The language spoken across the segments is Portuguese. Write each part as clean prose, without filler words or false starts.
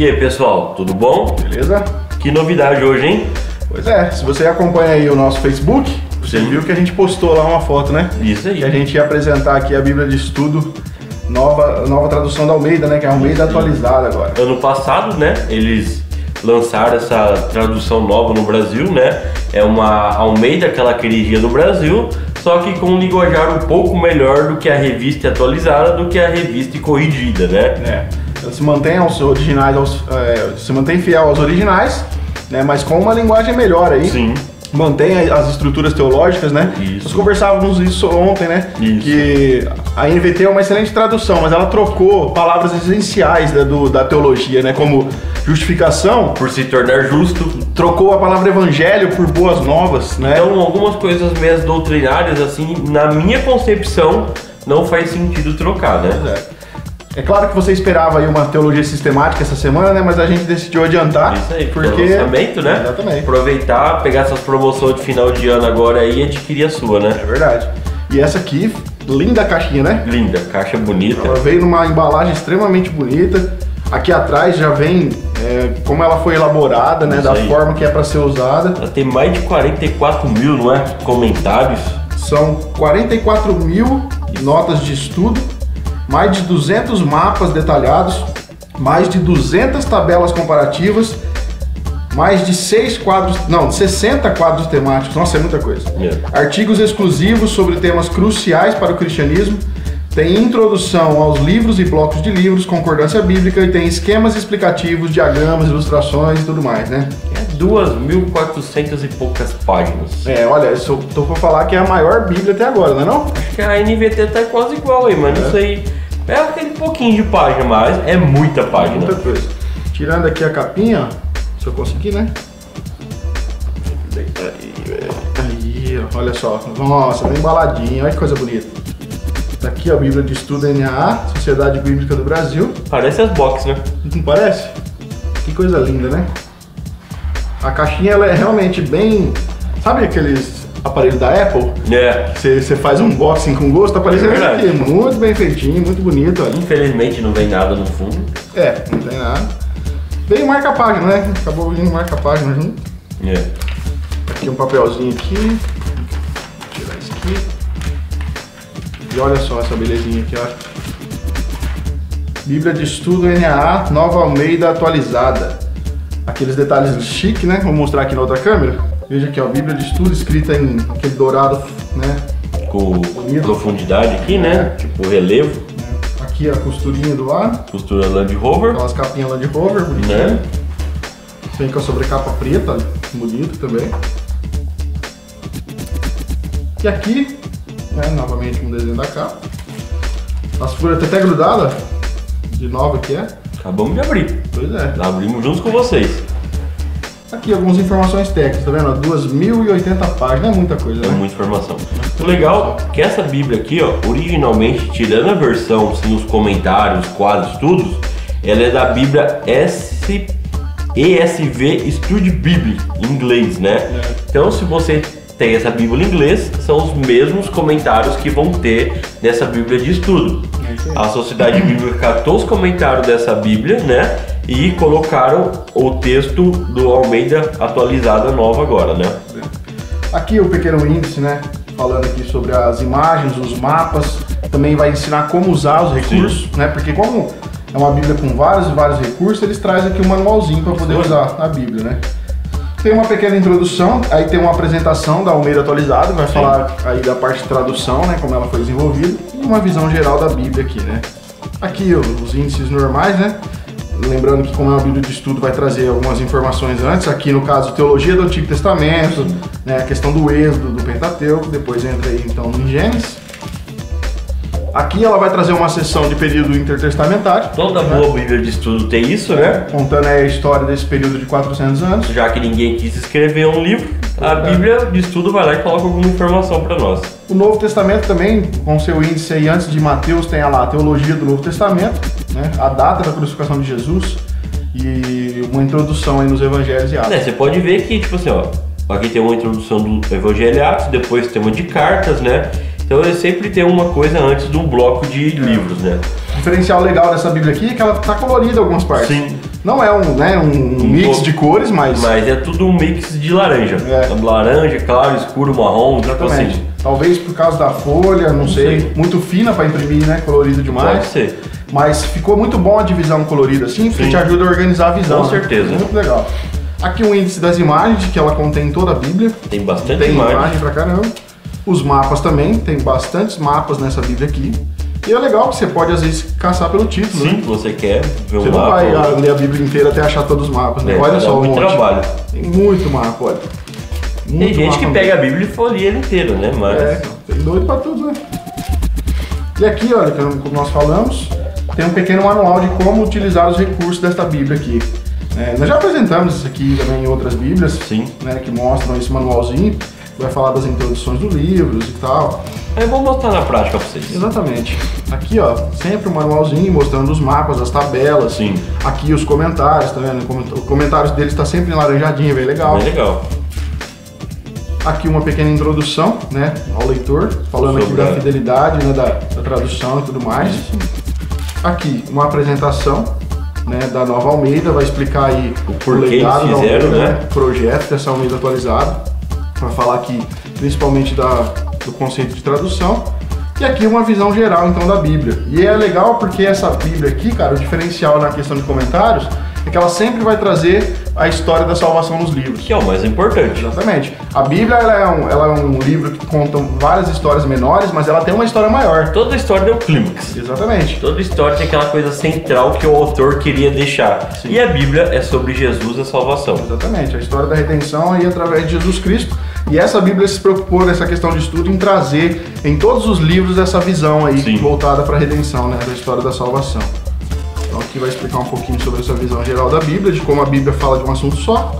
E aí, pessoal, tudo bom? Beleza? Que novidade hoje, hein? Pois é, se você acompanha aí o nosso Facebook, você viu que a gente postou lá uma foto, né? Isso aí. Que a gente ia apresentar aqui a Bíblia de Estudo, nova tradução da Almeida, né? Que é a Almeida atualizada agora. Ano passado, né, eles lançaram essa tradução nova no Brasil, né? É uma Almeida que ela queria do Brasil, só que com um linguajar um pouco melhor do que a revista atualizada, do que a revista corrigida, né? É, ela se mantém aos originais, se mantém fiel aos originais, né? Mas com uma linguagem melhor aí. Sim. Mantém as estruturas teológicas, né? Isso. Nós conversávamos isso ontem, né? Isso. Que a NVT é uma excelente tradução, mas ela trocou palavras essenciais da teologia, né? Como justificação, Por se tornar justo. trocou a palavra evangelho por boas novas, né? Então, algumas coisas meias doutrinárias, assim, na minha concepção, não faz sentido trocar, né? É claro que você esperava aí uma teologia sistemática essa semana, né? Mas a gente decidiu adiantar. Isso aí, porque lançamento, né? Exatamente. Aproveitar, pegar essas promoções de final de ano agora aí e adquirir a sua, né? É verdade. E essa aqui, linda caixinha, né? Linda, caixa bonita. Ela veio numa embalagem extremamente bonita. Aqui atrás já vem como ela foi elaborada, né? Isso Da aí. forma que é para ser usada. Ela tem mais de 44 mil, não é? Comentários. São 44 mil notas de estudo, mais de 200 mapas detalhados, mais de 200 tabelas comparativas, mais de 60 quadros temáticos. Nossa, é muita coisa. Artigos exclusivos sobre temas cruciais para o cristianismo. Tem introdução aos livros e blocos de livros, concordância bíblica e tem esquemas explicativos, diagramas, ilustrações e tudo mais, né? É 2.400 e poucas páginas. Olha, eu tô pra falar que é a maior bíblia até agora, não é não? Acho que a NVT tá quase igual aí, mas não sei. É aquele pouquinho de página, mas é muita página. Muita coisa. Tirando aqui a capinha, ó, se eu conseguir, né? Aí, ó, olha só. Nossa, bem embaladinho, olha que coisa bonita. Tá aqui ó, a Bíblia de Estudo NAA, Sociedade Bíblica do Brasil. Parece as boxes, né? Não parece? Que coisa linda, né? A caixinha ela é realmente bem... Sabe aqueles aparelhos da Apple? É. Você faz um unboxing com gosto, tá parecendo isso aqui. Muito bem feitinho, muito bonito, olha. Infelizmente não vem nada no fundo. Não tem nada. Veio marca-página, né? Acabou vindo marca-página junto. Aqui um papelzinho aqui. Vou tirar isso aqui. E olha só essa belezinha aqui, ó. Bíblia de Estudo NAA, Nova Almeida atualizada. Aqueles detalhes chique, né? Vou mostrar aqui na outra câmera. Veja aqui, ó, Bíblia de Estudo escrita em aquele dourado, né? Com profundidade aqui, né? Tipo relevo. Aqui a costurinha do lado. Costura Land Rover. Aquelas capinhas Land Rover, bonitinho. Né? Tem com a sobrecapa preta, bonito também. E aqui, né, novamente um desenho da capa. As folhas tá até grudada. De nova que é. Acabamos de abrir. Pois é. Abrimos juntos com vocês. Aqui algumas informações técnicas, tá vendo? 2.080 páginas, é muita coisa, É né? muita informação. O legal é que essa Bíblia aqui, ó, originalmente, tirando a versão sem os comentários, quadros, tudo, ela é da Bíblia ESV Study Bible, em inglês, né? Então, se você tem essa Bíblia em inglês, são os mesmos comentários que vão ter nessa Bíblia de estudo. A Sociedade Bíblica catou os comentários dessa Bíblia, né? E colocaram o texto do Almeida atualizada nova agora, né? Aqui o pequeno índice, né? Falando aqui sobre as imagens, os mapas. Também vai ensinar como usar os recursos, né? Porque como é uma Bíblia com vários e vários recursos, eles trazem aqui um manualzinho para poder usar a Bíblia, né? Tem uma pequena introdução, aí tem uma apresentação da Almeida atualizada, vai falar aí da parte de tradução, né? Como ela foi desenvolvida. E uma visão geral da Bíblia aqui, né? Aqui os índices normais, né? Lembrando que como é uma Bíblia de estudo vai trazer algumas informações antes, aqui no caso teologia do Antigo Testamento, né, a questão do Êxodo, do Pentateuco, depois entra aí então em Gênesis. Aqui ela vai trazer uma seção de período intertestamentário. Toda boa Bíblia de estudo tem isso, né? Contando aí a história desse período de 400 anos. Já que ninguém quis escrever um livro, a Bíblia de estudo vai lá e coloca alguma informação para nós. O Novo Testamento também, com seu índice aí antes de Mateus, tem lá a teologia do Novo Testamento, né? A data da crucificação de Jesus e uma introdução aí nos Evangelhos e Atos. Você pode ver que, tipo assim, ó, aqui tem uma introdução do Evangelho e Atos, depois tem uma de cartas, né? Então ele sempre tem uma coisa antes de um bloco de livros, né? O diferencial legal dessa Bíblia aqui é que ela tá colorida em algumas partes. Sim. Não é um mix de cores, mas... Mas é tudo um mix de laranja. Laranja, claro, escuro, marrom, exatamente. Tipo assim. Talvez por causa da folha, não sei. Muito fina para imprimir, né? Colorido demais. Pode ser. Mas ficou muito bom a divisão colorida assim, porque te ajuda a organizar a visão. Com certeza. Muito legal. Aqui um índice das imagens, que ela contém toda a Bíblia. Tem bastante imagem pra caramba. Os mapas também, tem bastantes mapas nessa Bíblia aqui. E é legal que você pode, às vezes, caçar pelo título. Sim, né? você quer ver você um não mapa. Você não vai ler a Bíblia inteira até achar todos os mapas, né? Olha só, muito trabalho. Tem muito mapa, olha. Tem gente que pega a Bíblia e folheia ela inteira, né? Mas... tem doido pra tudo, né? E aqui, olha, como nós falamos, tem um pequeno manual de como utilizar os recursos desta Bíblia aqui. Nós já apresentamos isso aqui também em outras Bíblias, sim, né, que mostram esse manualzinho, que vai falar das introduções dos livros e tal. Aí vamos mostrar na prática pra vocês. Exatamente. Aqui, ó, sempre um manualzinho mostrando os mapas, as tabelas. Sim. Aqui os comentários, tá vendo? Os comentários deles está sempre laranjadinho, bem legal. Bem legal. Aqui uma pequena introdução, né, ao leitor, falando aqui da fidelidade, né, da tradução e tudo mais. Aqui uma apresentação, né, da Nova Almeida, vai explicar aí o porquê eles fizeram, né? Projeto dessa Almeida atualizada, vai falar aqui principalmente do conceito de tradução. E aqui uma visão geral então da Bíblia. E é legal porque essa Bíblia aqui, cara, o diferencial na questão de comentários é que ela sempre vai trazer a história da salvação nos livros. Que é o mais importante. Exatamente. A Bíblia ela é um livro que conta várias histórias menores, mas ela tem uma história maior. Toda história tem um clímax. Exatamente. Toda história tem aquela coisa central que o autor queria deixar. Sim. E a Bíblia é sobre Jesus e a salvação. Exatamente. A história da redenção aí através de Jesus Cristo. E essa Bíblia se preocupou nessa questão de estudo em trazer em todos os livros essa visão aí, sim, voltada para a redenção, né, da história da salvação. Então aqui vai explicar um pouquinho sobre essa visão geral da Bíblia, de como a Bíblia fala de um assunto só.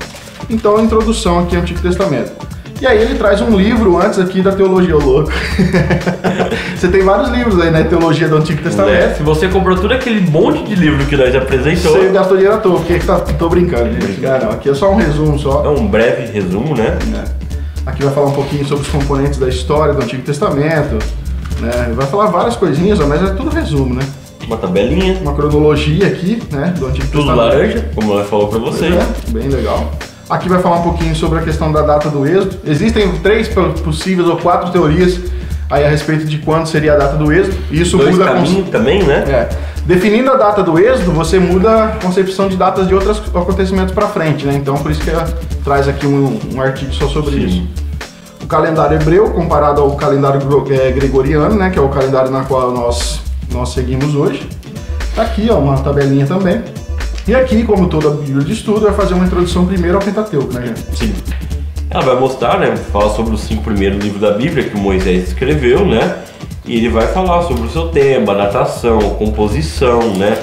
Então a introdução aqui ao Antigo Testamento. E aí ele traz um livro antes aqui da teologia, louco. Você tem vários livros aí, né, teologia do Antigo Testamento. Se você comprou todo aquele monte de livro que nós apresentou... Você gastou dinheiro à toa, porque tô brincando. Não, aqui é só um resumo só. É um breve resumo, né? Aqui vai falar um pouquinho sobre os componentes da história do Antigo Testamento, né? Vai falar várias coisinhas, mas é tudo resumo, né? Uma tabelinha. Uma cronologia aqui, né, do Antigo Testamento. Tudo laranja, como nós falamos para vocês. Bem legal. Aqui vai falar um pouquinho sobre a questão da data do Êxodo. Existem 3 possíveis ou 4 teorias aí a respeito de quando seria a data do Êxodo. Isso muda também, né? Definindo a data do Êxodo, você muda a concepção de datas de outros acontecimentos para frente, né? Então, por isso que ela traz aqui um artigo só sobre isso. O calendário hebreu comparado ao calendário gregoriano, né? Que é o calendário na qual nós seguimos hoje. Tá aqui, ó, uma tabelinha também. E aqui, como toda Bíblia de estudo, vai fazer uma introdução primeiro ao Pentateuco, né, gente? Sim. Ela vai mostrar, né? Falar sobre os 5 primeiros livros da Bíblia que Moisés escreveu, né? E ele vai falar sobre o seu tema, datação, composição, né?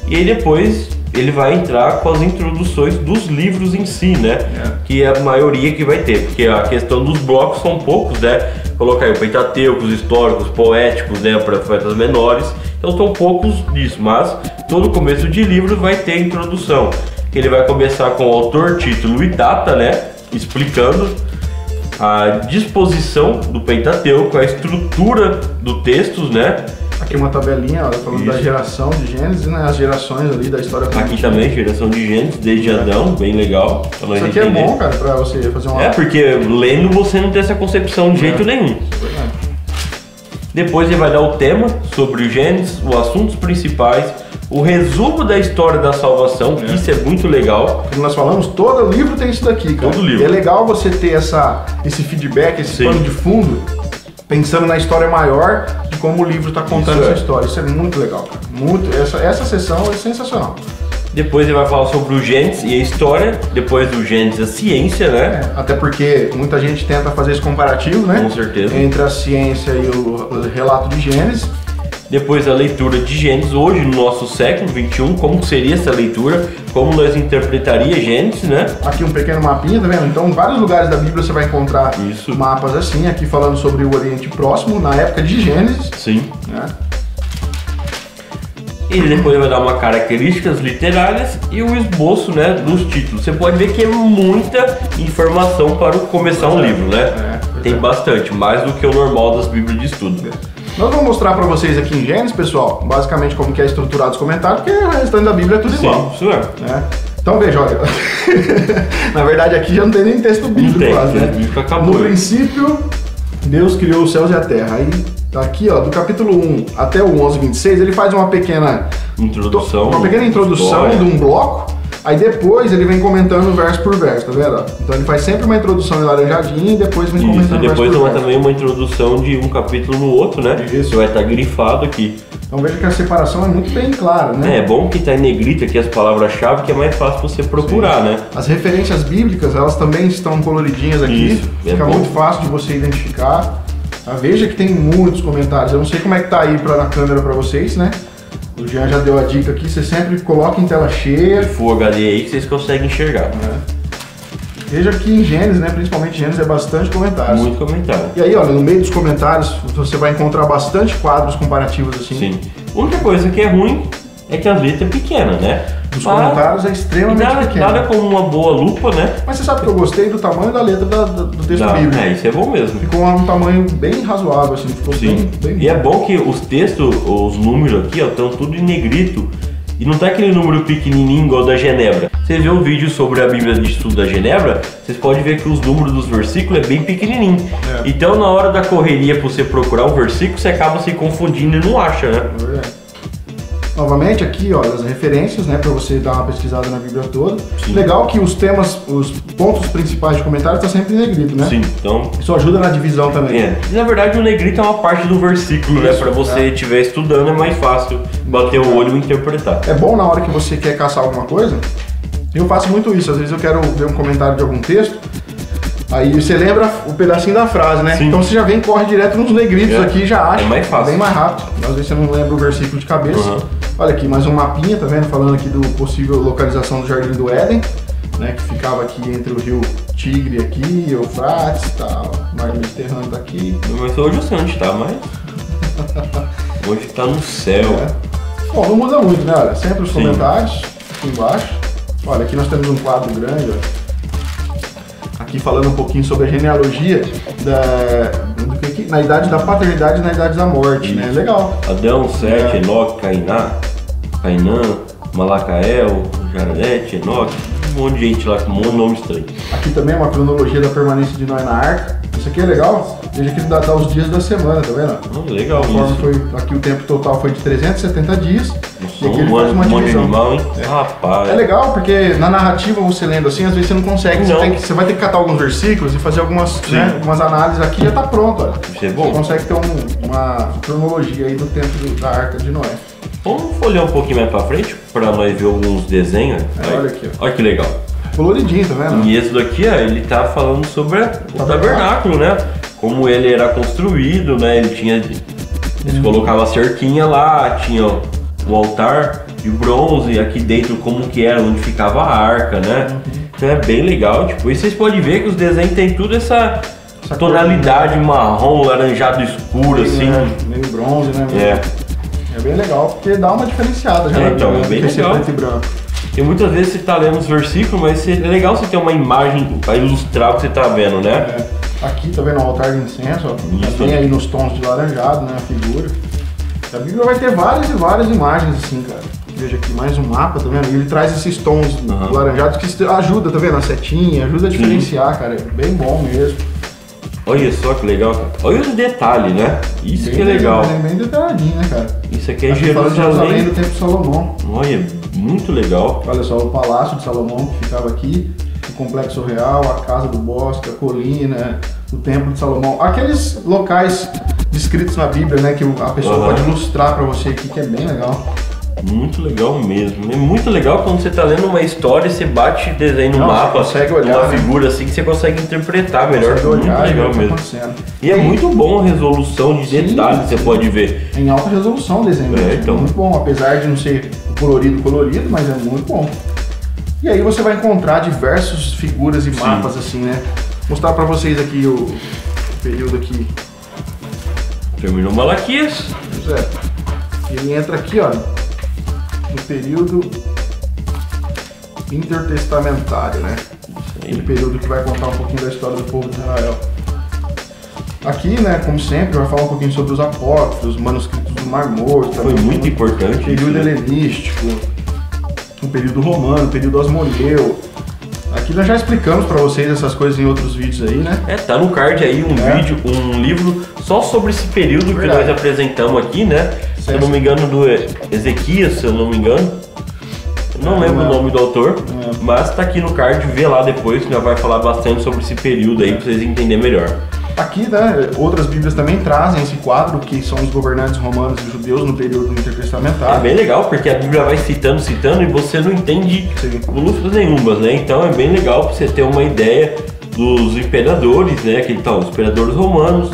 E aí depois ele vai entrar com as introduções dos livros em si, né? Que é a maioria que vai ter, porque a questão dos blocos são poucos, né? Colocar aí o Pentateuco, os históricos, poéticos, né? Profetas menores. Então são poucos disso, mas todo começo de livro vai ter introdução. Que ele vai começar com o autor, título e data, né? Explicando a disposição do Pentateuco, a estrutura do texto, né? Aqui uma tabelinha, ó, falando da geração de Gênesis, né? As gerações ali da história. Aqui também, geração de Gênesis, desde Adão, bem legal. Isso aqui é bom, cara, pra você fazer uma... porque lendo você não tem essa concepção de jeito nenhum. Depois ele vai dar o tema sobre o Gênesis, os assuntos principais, o resumo da história da salvação, que isso é muito legal. Como nós falamos, todo livro tem isso daqui, cara. Todo livro. E é legal você ter esse feedback, esse pano de fundo, pensando na história maior de como o livro está contando essa história. Isso é muito legal, cara. Muito, essa sessão é sensacional. Depois ele vai falar sobre o Gênesis e a história, depois do Gênesis a ciência, né? Até porque muita gente tenta fazer esse comparativo, né? Com certeza. Entre a ciência e o relato de Gênesis. Depois a leitura de Gênesis, hoje no nosso século XXI, como seria essa leitura, como nós interpretaria Gênesis, né? Aqui um pequeno mapinha, tá vendo? Então, em vários lugares da Bíblia você vai encontrar mapas assim, aqui falando sobre o Oriente Próximo, na época de Gênesis. Sim. Né? E depois vai dar uma características literárias e o esboço, né, dos títulos. Você pode ver que é muita informação para começar um livro, né? Tem bastante, mais do que o normal das Bíblias de estudo. Nós vamos mostrar para vocês aqui em Gênesis, pessoal, basicamente como que é estruturado os comentários, porque o restante da Bíblia é tudo igual. Sim, isso é. Né? Então veja, olha, na verdade aqui já não tem nem texto bíblico quase, né? Acabou. No princípio, Deus criou os céus e a terra. Aí, aqui ó, do capítulo 1 até o 11:26, ele faz uma pequena introdução de um bloco. Aí depois ele vem comentando verso por verso, tá vendo? Então ele faz sempre uma introdução em laranjadinha e depois vem comentando verso por verso. E depois também uma introdução de um capítulo no outro, né? Isso. Vai estar grifado aqui. Então veja que a separação é muito bem clara, né? É bom que tá em negrito aqui as palavras-chave, que é mais fácil você procurar, né? As referências bíblicas, elas também estão coloridinhas aqui. Isso, fica muito fácil de você identificar. Veja que tem muitos comentários. Eu não sei como é que tá aí na câmera para vocês, né? O Jean já deu a dica aqui, você sempre coloca em tela cheia. Se for HD aí que vocês conseguem enxergar. Veja que em Gênesis, né, principalmente Gênesis, é bastante comentários. Muito comentário. E aí, olha, no meio dos comentários, você vai encontrar bastante quadros comparativos assim. Sim. A única coisa que é ruim é que a letra é pequena, né? Os comentários é extremamente pequeno. Nada como uma boa lupa, né? Mas você sabe que eu gostei do tamanho da letra do texto bíblico. Isso é bom mesmo. Ficou um tamanho bem razoável, assim, ficou bem E é bom que os textos, os números aqui, ó, estão tudo em negrito. E não tá aquele número pequenininho igual da Genebra. Você vê o vídeo sobre a Bíblia de Estudo da Genebra, vocês podem ver que os números dos versículos é bem pequenininho. Então na hora da correria para você procurar um versículo, você acaba se confundindo e não acha, né? Novamente aqui, ó, as referências, né, para você dar uma pesquisada na Bíblia toda. Sim. Legal que os temas, os pontos principais de comentário tá sempre em negrito, né? Sim, então... Isso ajuda na divisão também. E, na verdade o negrito é uma parte do versículo, né? Para você estiver estudando é mais fácil bater o olho e interpretar. É bom na hora que você quer caçar alguma coisa. Eu faço muito isso, às vezes eu quero ver um comentário de algum texto. Aí você lembra o pedacinho da frase, né? Sim. Então você já vem, corre direto nos negritos aqui e já acha. É mais fácil. Bem mais rápido. Às vezes você não lembra o versículo de cabeça. Olha aqui, mais um mapinha, tá vendo? Falando aqui do possível localização do Jardim do Éden, né? Que ficava aqui entre o rio Tigre aqui, Eufrates, tá, o mar Mediterrâneo tá aqui. Mas hoje eu sei onde tá, mas... hoje tá no céu. Bom, não muda muito, né? Olha, sempre os comentários aqui embaixo. Olha, aqui nós temos um quadro grande, ó. Aqui falando um pouquinho sobre a genealogia na idade da paternidade e na idade da morte, né? Legal. Adão, Sete, Enoque, Cainã, Malacael, Jared, Enoque, um monte de gente lá com um monte de nome estranho. Aqui também é uma cronologia da permanência de Noé na arca. Isso aqui é legal. Veja que dá os dias da semana, tá vendo? Legal isso. Aqui o tempo total foi de 370 dias. Nossa, e aqui ele faz uma divisão. Animal, hein? Rapaz. É legal porque na narrativa você lendo assim, às vezes você não consegue. Você vai ter que catar alguns versículos e fazer algumas análises aqui e já tá pronto, olha. Isso é bom. Você consegue ter uma cronologia aí do tempo da arca de Noé. Vamos olhar um pouquinho mais pra frente pra nós ver alguns desenhos. Olha aqui, ó. Olha que legal. Coloridinho, tá vendo? E esse daqui, ó, ele tá falando sobre o tabernáculo, né? Como ele era construído, né? Eles colocavam a cerquinha lá, tinha o altar de bronze, aqui dentro como que era, onde ficava a arca, né? Então é bem legal, tipo, e vocês podem ver que os desenhos tem tudo essa tonalidade marrom, laranjado escuro, assim. Meio bronze, né? É bem legal, porque dá uma diferenciada já. Então, é bem legal. Preto e branco. E muitas vezes você tá lendo os versículos, mas é legal você ter uma imagem para ilustrar o que você tá vendo, né? Aqui tá vendo o altar de incenso, ó. Também aí nos tons de laranjado, né? A figura. A Bíblia vai ter várias e várias imagens assim, cara. Veja aqui mais um mapa, tá vendo? E ele traz esses tons laranjados que ajuda, tá vendo? A setinha, ajuda a diferenciar, cara. É bem bom mesmo. Olha só que legal, cara. Olha os detalhes, né? Isso bem que é legal. Bem detalhadinho, né, cara? Isso aqui é Jerusalém do tempo de Salomão. Olha, muito legal. Olha só, o palácio de Salomão que ficava aqui, o complexo real, a casa do bosque, a colina, o templo de Salomão. Aqueles locais descritos na Bíblia, né, que a pessoa pode ilustrar pra você aqui, que é bem legal. Muito legal mesmo. É muito legal quando você tá lendo uma história e você bate desenho no mapa, consegue olhar, uma figura assim que você consegue interpretar melhor. Muito legal mesmo. E é muito bom a resolução de detalhes, você pode ver. Em alta resolução o desenho. Então. Muito bom, apesar de não ser colorido, mas é muito bom. E aí você vai encontrar diversas figuras e mapas assim, né? Vou mostrar pra vocês aqui o período aqui. Terminou Malaquias. Pois é. Ele entra aqui, ó, no período intertestamentário, né? Aquele período que vai contar um pouquinho da história do povo de Israel. Aqui, né, como sempre, vai falar um pouquinho sobre os apócrifos, manuscritos do Mar Morto. Foi muito importante. O período helenístico, o período romano, o período osmoneu. Aqui nós já explicamos para vocês essas coisas em outros vídeos aí, né? Tá no card aí vídeo, um livro só sobre esse período que nós apresentamos aqui, né? Se eu não me engano, do Ezequias, se eu não me engano. Não lembro o nome do autor, mas tá aqui no card, vê lá depois, que nós vai falar bastante sobre esse período aí, pra vocês entenderem melhor. Aqui, né, outras bíblias também trazem esse quadro, que são os governantes romanos e judeus no período intertestamentário. É bem legal, porque a Bíblia vai citando, e você não entende lufas nenhumas, né? Então é bem legal pra você ter uma ideia dos imperadores, né? Que estão os imperadores romanos,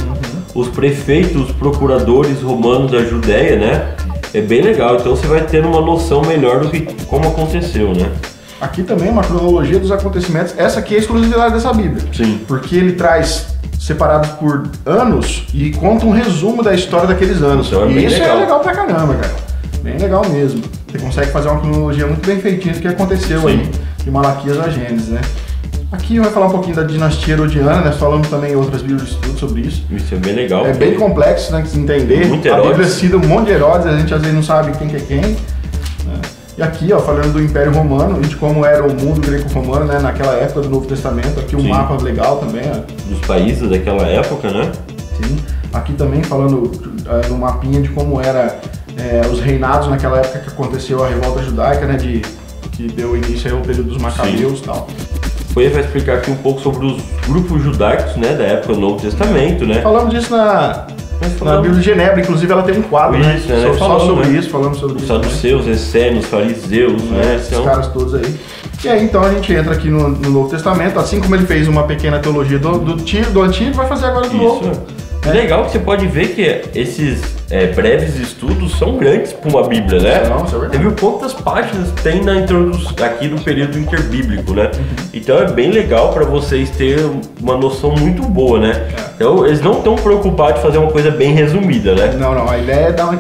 os prefeitos, os procuradores romanos da Judéia, né? É bem legal, então você vai ter uma noção melhor do que como aconteceu, né? Aqui também uma cronologia dos acontecimentos. Essa aqui é a exclusividade dessa Bíblia. Sim. Porque ele traz separados por anos e conta um resumo da história daqueles anos. Então, e isso é legal pra caramba, cara. Bem legal mesmo. Você consegue fazer uma cronologia muito bem feitinha do que aconteceu aí, de Malaquias a Gênesis, né? Aqui vai falar um pouquinho da dinastia herodiana, né? Falamos também em outras bíblias de estudo sobre isso. Isso é bem legal. É bem complexo, né, de se entender. Muito a Bíblia cita um monte de Herodes, a gente às vezes não sabe quem que é quem. Né? E aqui, ó, falando do Império Romano e de como era o mundo greco-romano, né, naquela época do Novo Testamento. Aqui um mapa legal também, ó. Dos países daquela época, né? Sim. Aqui também falando no mapinha de como era os reinados naquela época que aconteceu a revolta judaica, né, que deu início ao período dos Macabeus e tal. Depois vai explicar aqui um pouco sobre os grupos judaicos, né, da época do Novo Testamento, né? Falamos disso na Bíblia de Genebra, inclusive ela tem um quadro, isso, né? Só sobre isso, falamos sobre isso. Os saduceus, essênios, fariseus, né? Esses caras todos aí. E aí então a gente entra aqui no Novo Testamento, assim como ele fez uma pequena teologia do Antigo, vai fazer agora do Novo. É legal que você pode ver que esses breves estudos são grandes para uma Bíblia, né? Não, isso é verdade. Você viu quantas páginas tem na introdução aqui do período interbíblico, né? Então é bem legal para vocês terem uma noção muito boa, né? Então eles não estão preocupados de fazer uma coisa bem resumida, né? Não, a ideia é dar uma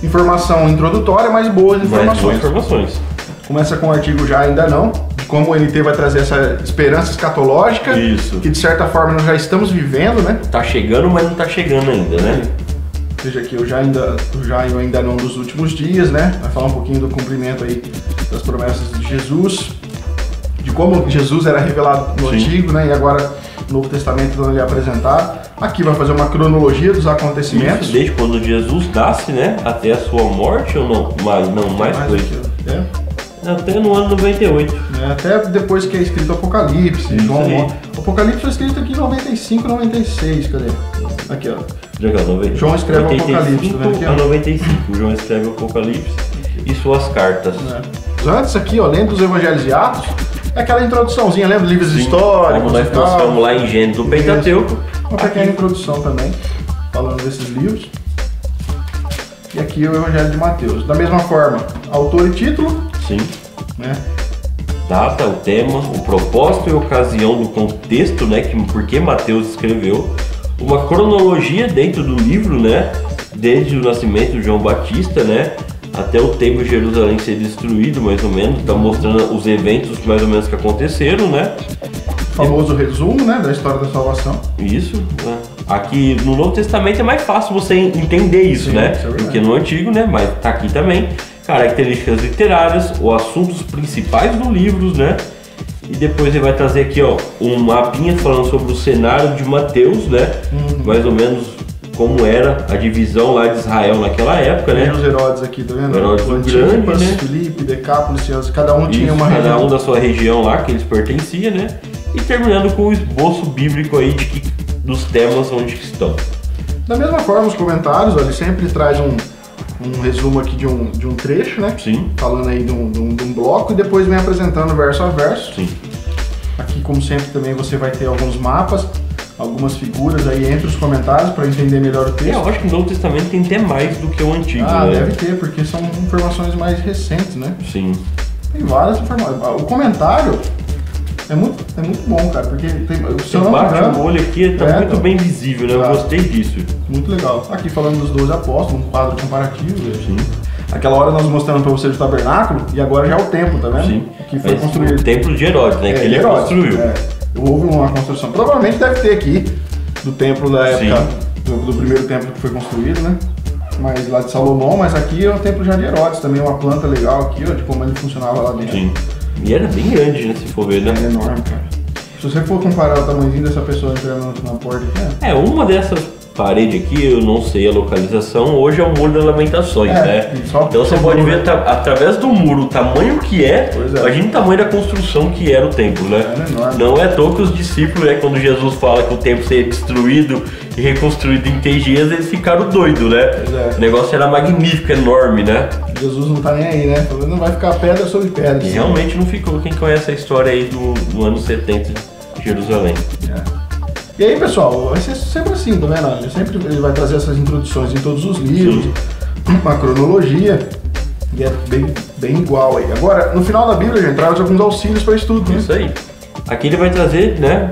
informação introdutória, mas boas informações. Começa com o artigo já ainda não, de como o NT vai trazer essa esperança escatológica, que de certa forma nós já estamos vivendo, né? Tá chegando, mas não tá chegando ainda, né? Veja aqui, o já e ainda não dos últimos dias, né? Vai falar um pouquinho do cumprimento aí das promessas de Jesus, de como Jesus era revelado no Antigo, né? E agora no Novo Testamento ele é apresentado. Aqui vai fazer uma cronologia dos acontecimentos. Isso, desde quando Jesus nasce, né? Até a sua morte ou não? Mais coisa. Até no ano 98. Até depois que é escrito Apocalipse. O Apocalipse foi escrito aqui em 95, 96, cadê? Aqui, ó. João escreve o Apocalipse, tá vendo aqui? A 95, João escreve o Apocalipse e suas cartas. Antes aqui, ó, lendo os Evangelhos e Atos, é aquela introduçãozinha, lendo livros históricos. Como nós mostramos lá em Gênesis do Pentateuco. Uma pequena introdução também, falando desses livros. E aqui o Evangelho de Mateus. Da mesma forma, autor e título. Sim. Né? Data, o tema, o propósito e ocasião do contexto, né? Por que Mateus escreveu. Uma cronologia dentro do livro, né? Desde o nascimento de João Batista, né? Até o templo de Jerusalém ser destruído, mais ou menos. Está mostrando os eventos mais ou menos que aconteceram, né? O famoso resumo, né? Da história da salvação. Isso, né? Aqui no Novo Testamento é mais fácil você entender isso, né? Do que no Antigo, né? Mas tá aqui também. Características literárias, os assuntos principais do livro, né? E depois ele vai trazer aqui, ó, um mapinha falando sobre o cenário de Mateus, né? Mais ou menos como era a divisão lá de Israel naquela época, né? Tem os Herodes aqui, tá vendo? Herodes o Grande, né? Filipe, Decápolis, cada um tinha uma região. Cada um da sua região lá que eles pertenciam, né? E terminando com o esboço bíblico aí dos temas onde estão. Da mesma forma, os comentários, ó, ele sempre traz um resumo aqui de um trecho, né? Sim. Falando aí de um bloco e depois vem apresentando verso a verso. Sim. Aqui, como sempre, também você vai ter alguns mapas, algumas figuras aí entre os comentários para entender melhor o texto. Eu acho que o Novo Testamento tem até mais do que o Antigo, né? Deve ter, porque são informações mais recentes, né? Sim. Tem várias informações. O comentário é muito bom, cara, porque se eu não bate o olho aqui, tá muito bem visível, né? Eu gostei disso. Muito legal. Aqui falando dos 12 apóstolos, um quadro comparativo. Sim. Aquela hora nós mostrando para vocês o tabernáculo e agora já é o templo, tá vendo? Sim. Que foi construído. O templo de Herodes, né? Que ele construiu. Houve uma construção. Provavelmente deve ter aqui do templo da época, do primeiro templo que foi construído, né? Mas lá de Salomão, mas aqui é o templo já de Herodes, também uma planta legal aqui, ó, de como ele funcionava lá dentro. Sim. E era bem grande, né, se for ver, né? É enorme, cara. Se você for comparar o tamanhozinho dessa pessoa entrando na porta aqui, uma dessas paredes aqui, eu não sei a localização, hoje é o Muro das Lamentações, né? Então você pode ver através do muro o tamanho que imagina o tamanho da construção que era o templo, né? É enorme. Não é à toa que os discípulos, quando Jesus fala que o templo seria destruído e reconstruído em 3 dias, eles ficaram doidos, né? O negócio era magnífico, enorme, né? Jesus não tá nem aí, né? Não vai ficar pedra sobre pedra. E realmente não ficou. Quem conhece a história aí do ano 70 de Jerusalém. E aí, pessoal, vai ser sempre assim, tá vendo? Ele vai trazer essas introduções em todos os livros, uma cronologia, e é bem igual aí. Agora, no final da Bíblia, gente, traz alguns auxílios para estudo, né? Isso aí. Aqui ele vai trazer, né,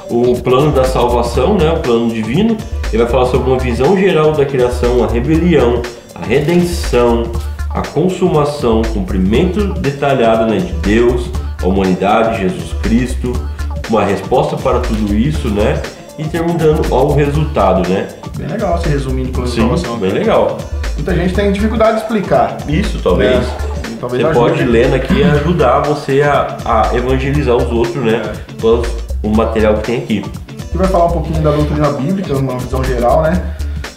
o plano da salvação, né, o plano divino. Ele vai falar sobre uma visão geral da criação, a rebelião, a redenção, a consumação, cumprimento detalhado, né, de Deus, a humanidade, Jesus Cristo, uma resposta para tudo isso, né? E terminando ao resultado, né? Bem legal esse resuminho de plano de salvação. Bem legal. Muita gente tem dificuldade de explicar. Isso, talvez. Você pode ler aqui e ajudar você a evangelizar os outros, né? Com o material que tem aqui. Aqui vai falar um pouquinho da doutrina bíblica, uma visão geral, né?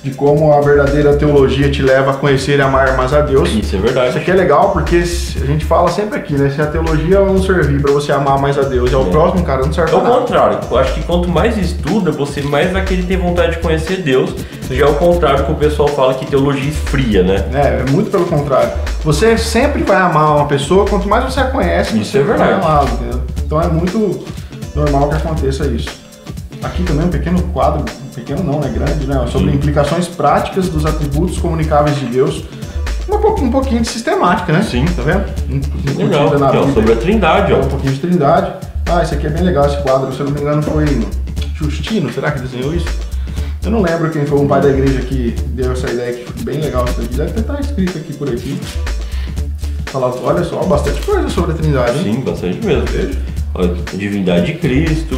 De como a verdadeira teologia te leva a conhecer e amar mais a Deus. Isso é verdade. Isso aqui é legal porque a gente fala sempre aqui, né? Se a teologia não servir para você amar mais a Deus e ao próximo, cara, não serve pra nada. É o contrário. Eu acho que quanto mais estuda, você mais vai querer ter vontade de conhecer Deus. Já é o contrário que o pessoal fala que teologia esfria, né? É muito pelo contrário. Você sempre vai amar uma pessoa, quanto mais você a conhece, isso é verdade. Vai amá-la, entendeu? Então é muito normal que aconteça isso. Aqui também um pequeno quadro, pequeno não, né? Grande, né? Sobre implicações práticas dos atributos comunicáveis de Deus. Um pouquinho de sistemática, né? Sim. Tá vendo? Legal. Então, sobre a Trindade, ó. Um pouquinho de Trindade. Esse aqui é bem legal, esse quadro. Se eu não me engano foi Justino, será que desenhou isso? Eu não lembro quem foi um pai da igreja que deu essa ideia, que foi bem legal isso aqui. Deve até estar escrito aqui por aqui. Olha só, bastante coisa sobre a Trindade, hein? Sim, bastante mesmo. Olha, a divindade de Cristo.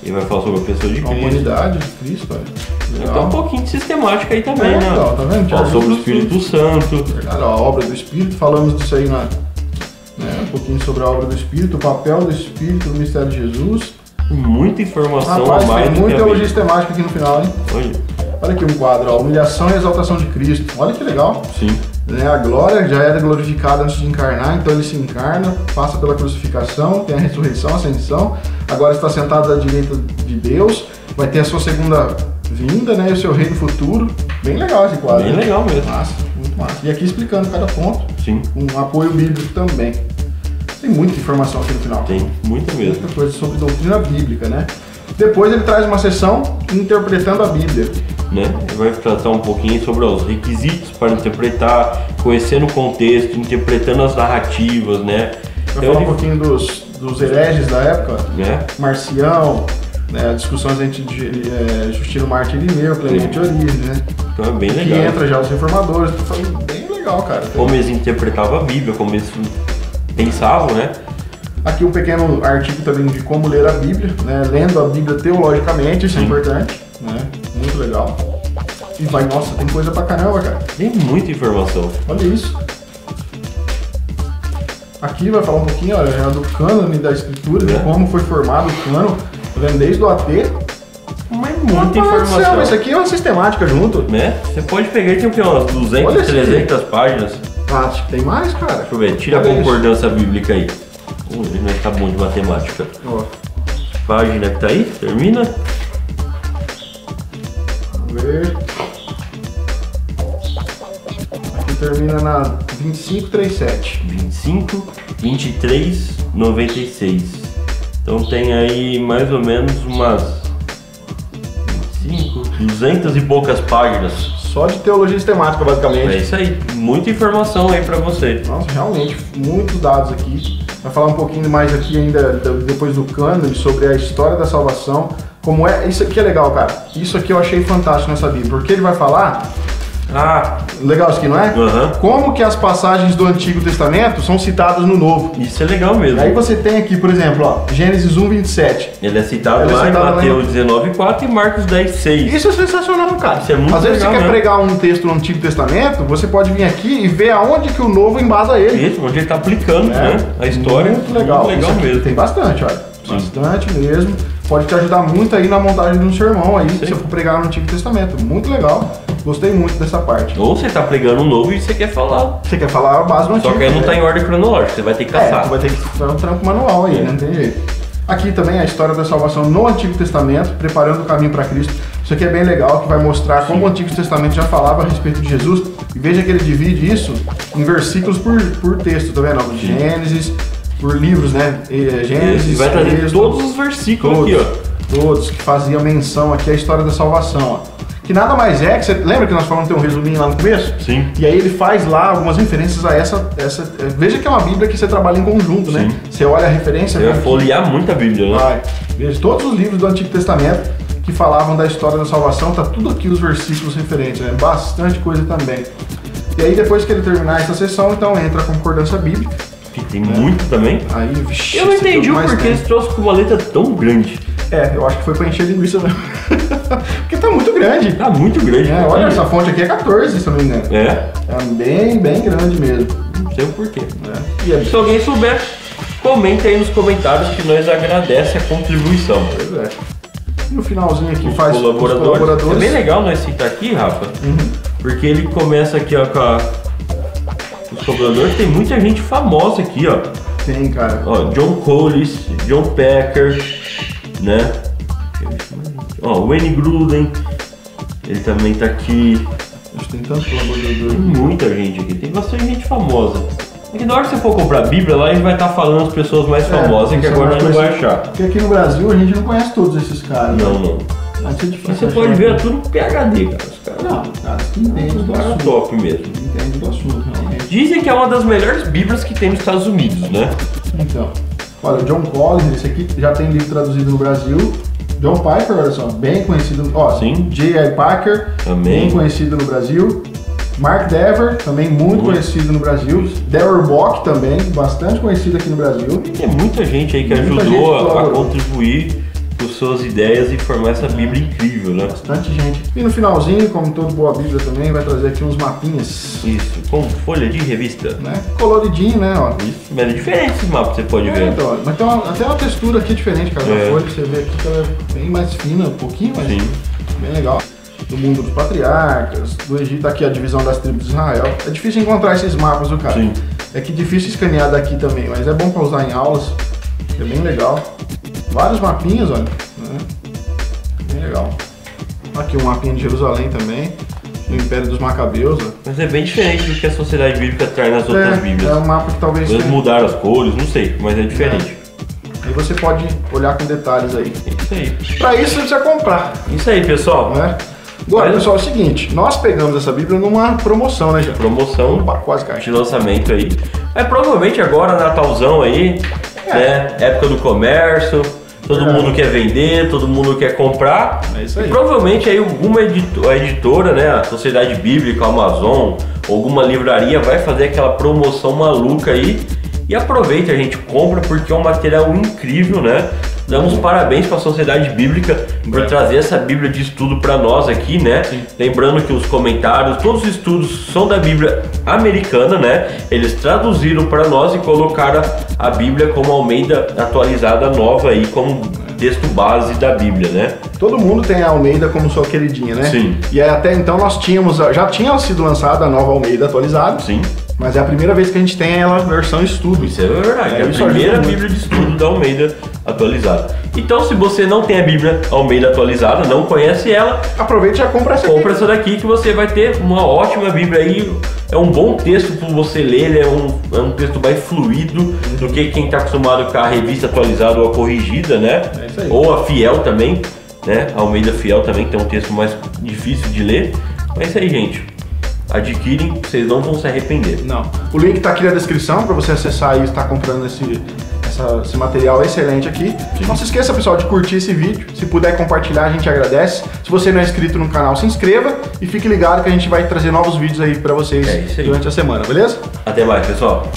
E vai falar sobre a pessoa de Cristo. A humanidade de Cristo, olha. Então um pouquinho de sistemática aí também, né? Então, tá vendo? Fala sobre o Espírito Santo. Verdade, a obra do Espírito, falamos disso aí, né? Um pouquinho sobre a obra do Espírito, o papel do Espírito no mistério de Jesus. Muita informação. Rapaz, tem muita teologia sistemática aqui no final, hein? Olha aqui um quadro, ó, humilhação e exaltação de Cristo. Olha que legal. Sim. A glória já era glorificada antes de encarnar, então ele se encarna, passa pela crucificação, tem a ressurreição, a ascensão, agora está sentado à direita de Deus, vai ter a sua segunda vinda, né, e o seu reino futuro. Bem legal esse quadro. Bem legal mesmo. Massa, muito massa. E aqui explicando cada ponto, sim, com apoio bíblico também. Tem muita informação aqui no final. Tem, muita mesmo. Muita coisa sobre doutrina bíblica, né? Depois ele traz uma sessão interpretando a Bíblia. Né? Ele vai tratar um pouquinho sobre os requisitos para interpretar, conhecendo o contexto, interpretando as narrativas, né? Vai falar um pouquinho dos hereges da época, né? Marcião, né? Discussões entre Justino Mártir Irineu, Clemente Orives, né? Então é bem legal. Que entra já os reformadores, bem legal, cara. Como eles interpretavam a Bíblia, como eles pensavam, né? Aqui um pequeno artigo também de como ler a Bíblia, né? Lendo a Bíblia teologicamente, isso é importante, né? Muito legal. E nossa, tem coisa pra caramba, cara. Tem muita informação. Olha isso. Aqui vai falar um pouquinho, olha, já do cânone da escritura, de como foi formado o cânon, tá vendo? Desde o AT. Mas muita informação. Isso aqui é uma sistemática junto. Né? Você pode pegar e tem o que? Umas 200, 300 páginas. Acho que tem mais, cara. Deixa eu ver, tira a concordância bíblica aí. Ele não tá bom de matemática. Ó. Página que tá aí, termina. Vamos ver. Aqui termina na 2537. 25, 23, 96. Então tem aí mais ou menos umas 25, 200 e poucas páginas. Só de teologia sistemática, basicamente. É isso aí, muita informação aí pra você. Nossa, realmente, muitos dados aqui. Vai falar um pouquinho mais aqui ainda, depois do cânone, sobre a história da salvação. Como é, isso aqui é legal, cara. Isso aqui eu achei fantástico nessa Bíblia, porque ele vai falar Ah, Legal isso aqui, não é? Aham. Como que as passagens do Antigo Testamento são citadas no Novo. isso é legal mesmo. Aí você tem aqui, por exemplo, ó, Gênesis 1:27. Ele é citado Ele é lá citado em lá Mateus 19:4 e Marcos 10:6. Isso é sensacional, cara. Isso é muito Às vezes legal você quer mesmo. pregar um texto no Antigo Testamento, você pode vir aqui e ver aonde que o Novo embasa ele. Isso, onde ele tá aplicando, É, né? A história. Muito legal. Muito legal Isso aqui mesmo. tem bastante, olha. Bastante mesmo. Pode te ajudar muito aí na montagem de um sermão aí, se você for pregar no Antigo Testamento. Muito legal. Gostei muito dessa parte. Ou você tá pregando um novo e você quer falar. Você quer falar a base do Antigo? Só que aí não tá em ordem cronológica, você vai ter que caçar. tu vai ter que fazer um trampo manual aí, né? Não tem jeito. Aqui também a história da salvação no Antigo Testamento, preparando o caminho para Cristo. Isso aqui é bem legal, que vai mostrar como o Antigo Testamento já falava a respeito de Jesus. E veja que ele divide isso em versículos por texto, tá vendo? Gênesis, por livros, né? Gênesis, Vai trazer Êxodo, todos os versículos todos, aqui, ó. todos que faziam menção aqui à história da salvação, ó. Que nada mais é que você lembra que nós falamos tem um resuminho lá no começo? Sim. E aí ele faz lá algumas referências a essa veja que é uma Bíblia que você trabalha em conjunto, né? Sim. Você olha a referência, Você vai vê folhear muita Bíblia, né? vai. Veja todos os livros do Antigo Testamento que falavam da história da salvação, tá tudo aqui os versículos referentes, né? Bastante coisa também. E aí depois que ele terminar essa sessão, então entra a concordância bíblica. Que tem muito também. Aí, vixi, Eu não esse entendi tem o mais porquê tempo. eles trouxeram com uma letra tão grande. Eu acho que foi pra encher linguiça mesmo. Porque tá muito grande. Tá muito grande. É, né? olha, essa fonte aqui é 14, se eu não me engano. É, É bem grande mesmo. não sei o porquê. E é Se alguém souber, comente aí nos comentários que nós agradecemos a contribuição. Pois é. E no finalzinho aqui Os faz os colaboradores. É bem legal nós citar aqui, Rafa, porque ele começa aqui, ó, com os colaboradores. Tem muita gente famosa aqui, ó. Tem, cara. Ó, John Coles, John Packer, né? Ó, Wayne Gruden, ele também tá aqui. Acho que tem tanto colaborador. Tem muita gente aqui, tem bastante gente famosa. É que na hora que você for comprar a Bíblia, lá ele vai estar falando as pessoas mais famosas, que isso é agora uma nós não coisa- vai achar. Porque aqui no Brasil a gente não conhece todos esses caras. Não, né? não. Mas é difícil Mas você achar pode ver, é aqui. tudo PHD, cara. Os caras Não, caras que entendem do cara assunto. top mesmo. Entendem do assunto, realmente. Dizem que é uma das melhores Bíblias que tem nos Estados Unidos, né? Então, olha, o John Collins, esse aqui já tem livro traduzido no Brasil. John Piper, olha só, bem conhecido. Ó, Sim. J.I. Packer, Também. bem conhecido no Brasil. Mark Dever, também muito conhecido no Brasil. Dever Bock também, bastante conhecido aqui no Brasil. E tem muita gente aí que Muita ajudou gente a colaborou. contribuir com suas ideias e formar essa Bíblia incrível, né? Bastante gente. E no finalzinho, como todo boa Bíblia também, vai trazer aqui uns mapinhas, Isso, com folha de revista. né? Coloridinho, né? Ó. Isso, mas é diferente esse mapa, você pode ver. Então, mas tem até uma textura aqui diferente, cara, da É. folha. Você vê aqui que ela é bem mais fina, um pouquinho mais Sim. bem legal. Do mundo dos patriarcas, do Egito, aqui a divisão das tribos de Israel. É difícil encontrar esses mapas, viu, cara? Sim. É que difícil escanear daqui também, mas é bom pra usar em aulas. É bem legal. Vários mapinhas, olha. Né? Bem legal. Aqui um mapinha de Jerusalém também. Do Império dos Macabeus, ó. Mas é bem diferente do que a Sociedade Bíblica traz nas outras Bíblias. É um mapa que talvez Eles tenha. mudaram as cores, não sei, mas é diferente. Aí você pode olhar com detalhes aí. É isso aí. Pra isso você precisa comprar, Isso aí, pessoal. né? Agora, Mas- pessoal, é o seguinte, nós pegamos essa Bíblia numa promoção, né, já? Promoção Quase de caixa. lançamento aí. É provavelmente agora, Natalzão aí, né? Época do comércio, todo É. mundo quer vender, todo mundo quer comprar. É isso aí. E provavelmente aí alguma a editora, né? A Sociedade Bíblica, a Amazon, alguma livraria vai fazer aquela promoção maluca aí. E aproveita, a gente compra porque é um material incrível, né? Damos parabéns para a Sociedade Bíblica por trazer essa Bíblia de estudo para nós aqui, né? Lembrando que os comentários, todos os estudos são da Bíblia americana, né? Eles traduziram para nós e colocaram a Bíblia como Almeida atualizada nova aí, como texto base da Bíblia, né? Todo mundo tem a Almeida como sua queridinha, né? Sim. E aí, até então nós tínhamos, já tinha sido lançada a nova Almeida atualizada, Sim, mas é a primeira vez que a gente tem ela versão estudo. isso é verdade. É a isso primeira ajuda muito. Bíblia de estudo da Almeida atualizada. Então, se você não tem a Bíblia Almeida atualizada, não conhece ela, Aproveita e já compra essa compra aqui. essa daqui que você vai ter uma ótima Bíblia aí. É um bom texto para você ler, ele é um texto mais fluido do que quem está acostumado com a revista atualizada ou a corrigida, né? É isso aí. Ou a Fiel também, né? A Almeida Fiel também, que tem um texto mais difícil de ler. Mas é isso aí, gente. Adquirem, vocês não vão se arrepender. Não. O link tá aqui na descrição para você acessar e estar comprando essa esse material excelente aqui. Não se esqueça, pessoal, de curtir esse vídeo. Se puder compartilhar, a gente agradece. Se você não é inscrito no canal, se inscreva e fique ligado que a gente vai trazer novos vídeos aí pra vocês durante a semana, beleza? Até mais, pessoal.